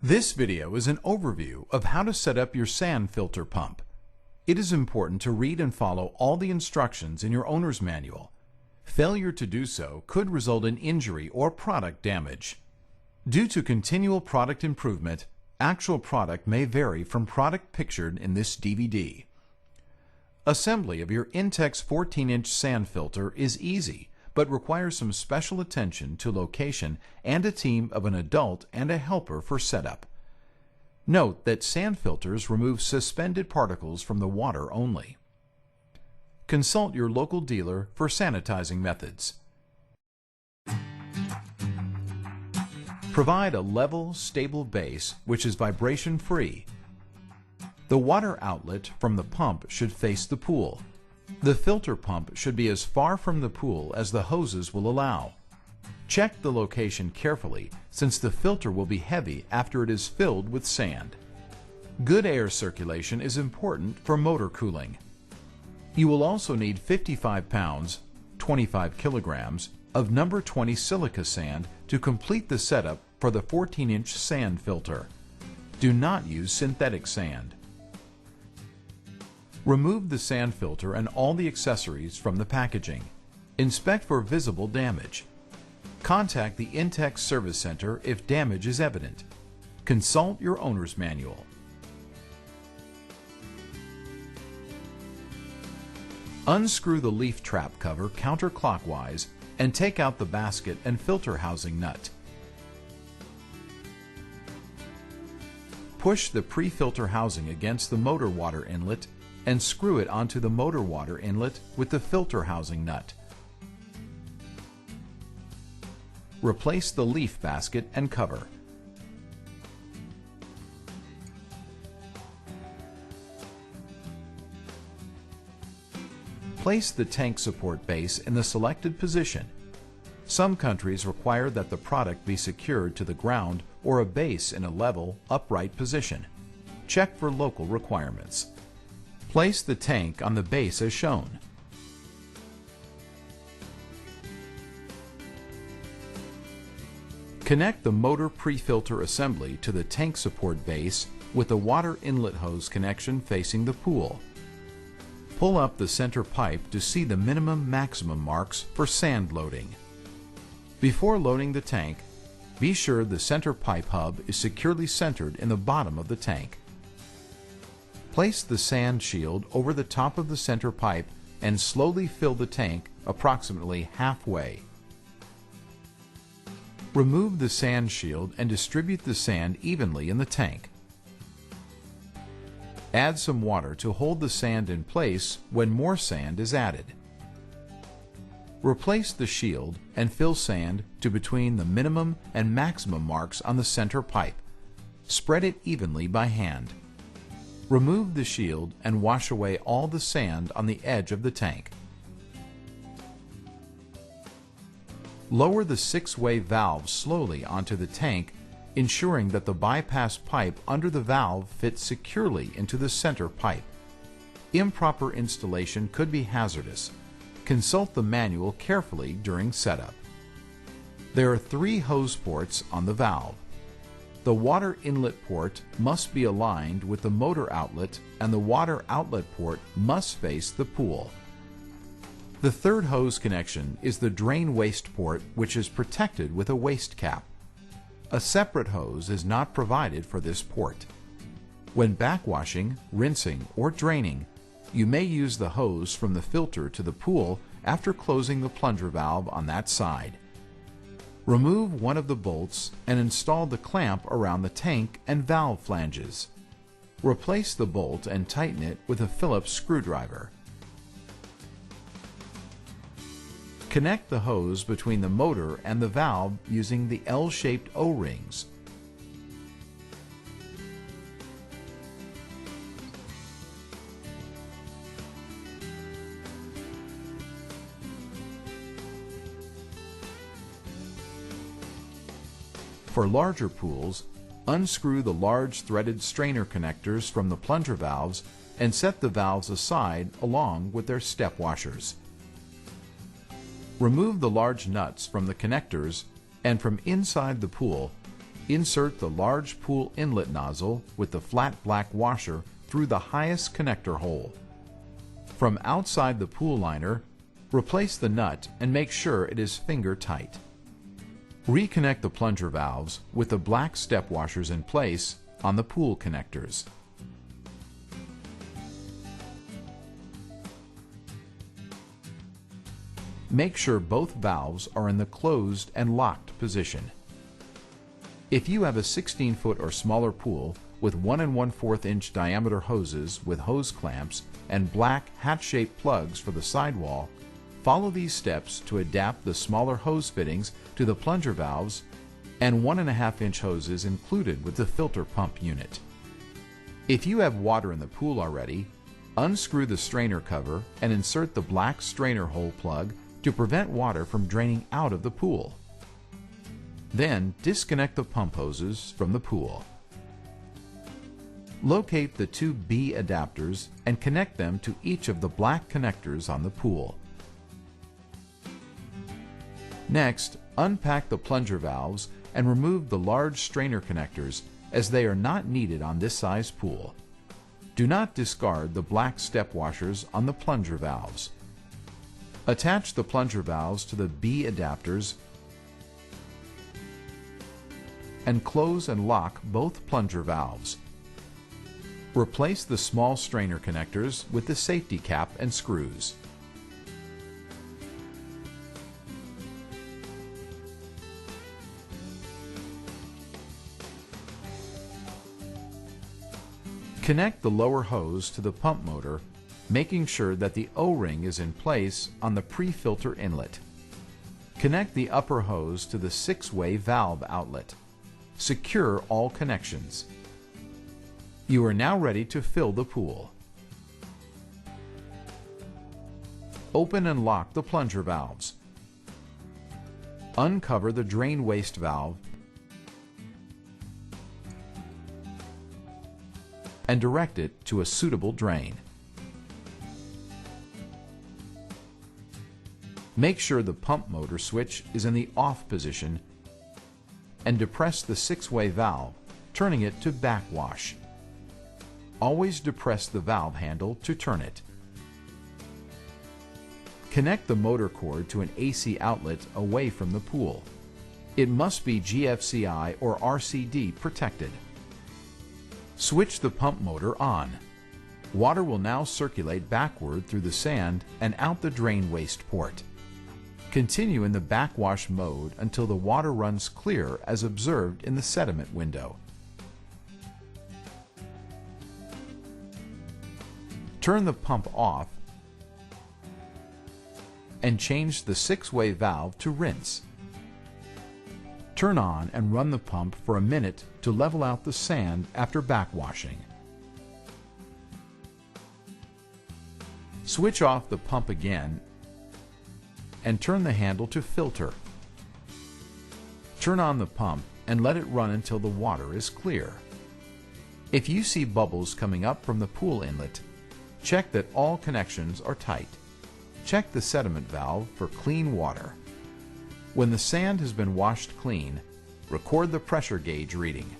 This video is an overview of how to set up your sand filter pump. It is important to read and follow all the instructions in your owner's manual. Failure to do so could result in injury or product damage. Due to continual product improvement, actual product may vary from product pictured in this DVD. Assembly of your Intex 14-inch sand filter is easy, but requires some special attention to location and a team of an adult and a helper for setup. Note that sand filters remove suspended particles from the water only. Consult your local dealer for sanitizing methods. Provide a level, stable base which is vibration-free. The water outlet from the pump should face the pool. The filter pump should be as far from the pool as the hoses will allow. Check the location carefully since the filter will be heavy after it is filled with sand. Good air circulation is important for motor cooling. You will also need 55 pounds, 25 kilograms, of number 20 silica sand to complete the setup for the 14-inch sand filter. Do not use synthetic sand. Remove the sand filter and all the accessories from the packaging. Inspect for visible damage. Contact the Intex Service Center if damage is evident. Consult your owner's manual. Unscrew the leaf trap cover counterclockwise and take out the basket and filter housing nut. Push the pre-filter housing against the motor water inlet and screw it onto the motor water inlet with the filter housing nut. Replace the leaf basket and cover. Place the tank support base in the selected position. Some countries require that the product be secured to the ground or a base in a level, upright position. Check for local requirements. Place the tank on the base as shown. Connect the motor pre-filter assembly to the tank support base with the water inlet hose connection facing the pool. Pull up the center pipe to see the minimum/maximum marks for sand loading. Before loading the tank, be sure the center pipe hub is securely centered in the bottom of the tank. Place the sand shield over the top of the center pipe and slowly fill the tank approximately halfway. Remove the sand shield and distribute the sand evenly in the tank. Add some water to hold the sand in place when more sand is added. Replace the shield and fill sand to between the minimum and maximum marks on the center pipe. Spread it evenly by hand. Remove the shield and wash away all the sand on the edge of the tank. Lower the 6-way valve slowly onto the tank, ensuring that the bypass pipe under the valve fits securely into the center pipe. Improper installation could be hazardous. Consult the manual carefully during setup. There are 3 hose ports on the valve. The water inlet port must be aligned with the motor outlet and the water outlet port must face the pool. The 3rd hose connection is the drain waste port, which is protected with a waste cap. A separate hose is not provided for this port. When backwashing, rinsing, or draining, you may use the hose from the filter to the pool after closing the plunger valve on that side. Remove one of the bolts and install the clamp around the tank and valve flanges. Replace the bolt and tighten it with a Phillips screwdriver. Connect the hose between the motor and the valve using the L-shaped O-rings. For larger pools, unscrew the large threaded strainer connectors from the plunger valves and set the valves aside along with their step washers. Remove the large nuts from the connectors and from inside the pool, Insert the large pool inlet nozzle with the flat black washer through the highest connector hole. From outside the pool liner, replace the nut and make sure it is finger tight. Reconnect the plunger valves with the black step washers in place on the pool connectors. Make sure both valves are in the closed and locked position. If you have a 16-foot or smaller pool with 1 1/4 inch diameter hoses with hose clamps and black hat-shaped plugs for the sidewall, follow these steps to adapt the smaller hose fittings to the plunger valves and 1 1/2 inch hoses included with the filter pump unit. If you have water in the pool already, unscrew the strainer cover and insert the black strainer hole plug to prevent water from draining out of the pool. Then disconnect the pump hoses from the pool. Locate the two B adapters and connect them to each of the black connectors on the pool. Next, unpack the plunger valves and remove the large strainer connectors as they are not needed on this size pool. Do not discard the black step washers on the plunger valves. Attach the plunger valves to the B adapters and close and lock both plunger valves. Replace the small strainer connectors with the safety cap and screws. Connect the lower hose to the pump motor, making sure that the O-ring is in place on the pre-filter inlet. Connect the upper hose to the 6-way valve outlet. Secure all connections. You are now ready to fill the pool. Open and lock the plunger valves. Uncover the drain waste valve and direct it to a suitable drain. Make sure the pump motor switch is in the off position and depress the 6-way valve, turning it to backwash. Always depress the valve handle to turn it. Connect the motor cord to an AC outlet away from the pool. It must be GFCI or RCD protected. Switch the pump motor on. Water will now circulate backward through the sand and out the drain waste port. Continue in the backwash mode until the water runs clear as observed in the sediment window. Turn the pump off and change the 6-way valve to rinse. Turn on and run the pump for a minute to level out the sand after backwashing. Switch off the pump again and turn the handle to filter. Turn on the pump and let it run until the water is clear. If you see bubbles coming up from the pool inlet, check that all connections are tight. Check the sediment valve for clean water. When the sand has been washed clean, record the pressure gauge reading.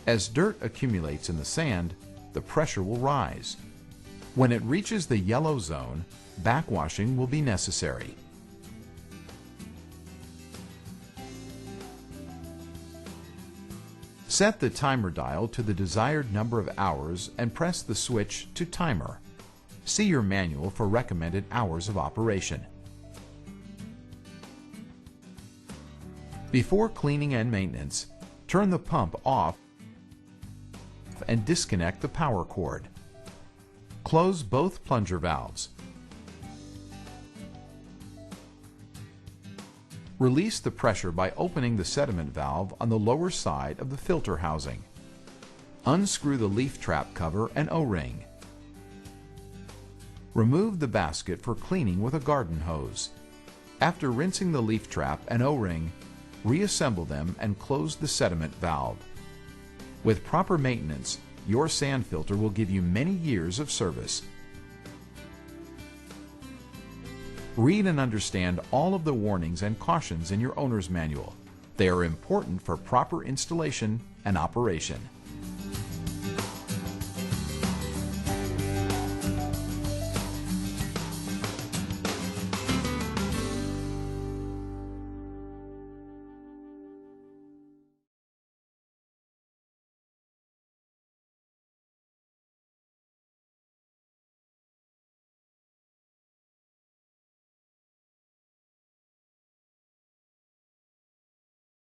As dirt accumulates in the sand, the pressure will rise. When it reaches the yellow zone, backwashing will be necessary. Set the timer dial to the desired number of hours and press the switch to timer. See your manual for recommended hours of operation. Before cleaning and maintenance, turn the pump off and disconnect the power cord. Close both plunger valves. Release the pressure by opening the sediment valve on the lower side of the filter housing. Unscrew the leaf trap cover and O-ring. Remove the basket for cleaning with a garden hose. After rinsing the leaf trap and O-ring, reassemble them and close the sediment valve. With proper maintenance, your sand filter will give you many years of service. Read and understand all of the warnings and cautions in your owner's manual. They are important for proper installation and operation.